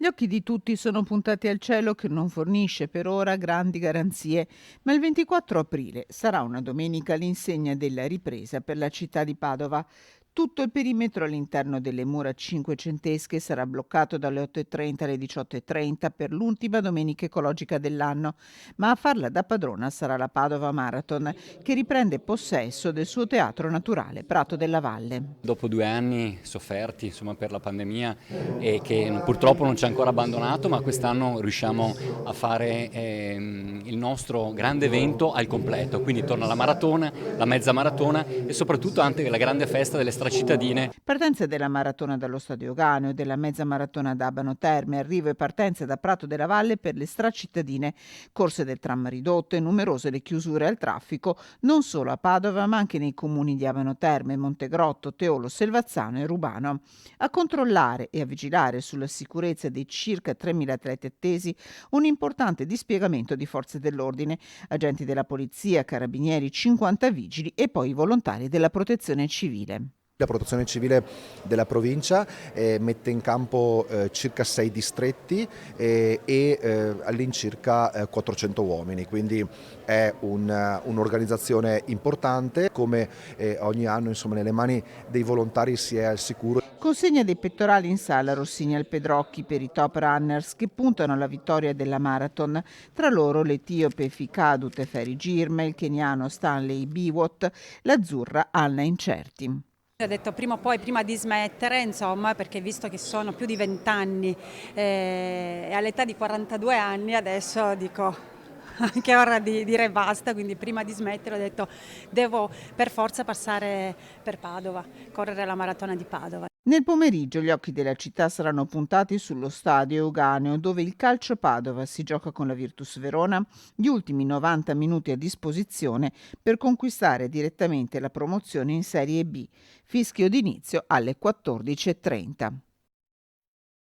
Gli occhi di tutti sono puntati al cielo che non fornisce per ora grandi garanzie, ma il 24 aprile sarà una domenica all'insegna della ripresa per la città di Padova. Tutto il perimetro all'interno delle mura cinquecentesche sarà bloccato dalle 8.30 alle 18.30 per l'ultima domenica ecologica dell'anno, ma a farla da padrona sarà la Padova Marathon, che riprende possesso del suo teatro naturale Prato della Valle. Dopo 2 anni sofferti, insomma, per la pandemia e che purtroppo non ci ha ancora abbandonato, ma quest'anno riusciamo a fare il nostro grande evento al completo, quindi torna la maratona, la mezza maratona e soprattutto anche la grande festa delle stracittadine. Partenze della maratona dallo Stadio Euganeo e della mezza maratona da Abano Terme, arrivo e partenze da Prato della Valle per le stracittadine, corse del tram ridotto e numerose le chiusure al traffico non solo a Padova ma anche nei comuni di Abano Terme, Montegrotto, Teolo, Selvazzano e Rubano. A controllare e a vigilare sulla sicurezza dei circa 3.000 atleti attesi un importante dispiegamento di forze dell'ordine, agenti della polizia, carabinieri, 50 vigili e poi i volontari della protezione civile. La protezione civile della provincia mette in campo circa 6 distretti e all'incirca 400 uomini, quindi è un'organizzazione importante. Come ogni anno, insomma, nelle mani dei volontari si è al sicuro. Consegna dei pettorali in sala Rossini al Pedrocchi per i top runners che puntano alla vittoria della marathon. Tra loro l'etiope Fikadu Teferi Girma, il keniano Stanley Biwott, l'azzurra Anna Incerti. Ho detto prima o poi, prima di smettere, insomma, perché visto che sono più di 20 anni e all'età di 42 anni adesso dico anche ora di dire basta, quindi prima di smettere ho detto devo per forza passare per Padova, correre la maratona di Padova. Nel pomeriggio gli occhi della città saranno puntati sullo stadio Euganeo, dove il Calcio Padova si gioca con la Virtus Verona gli ultimi 90 minuti a disposizione per conquistare direttamente la promozione in Serie B. Fischio d'inizio alle 14.30.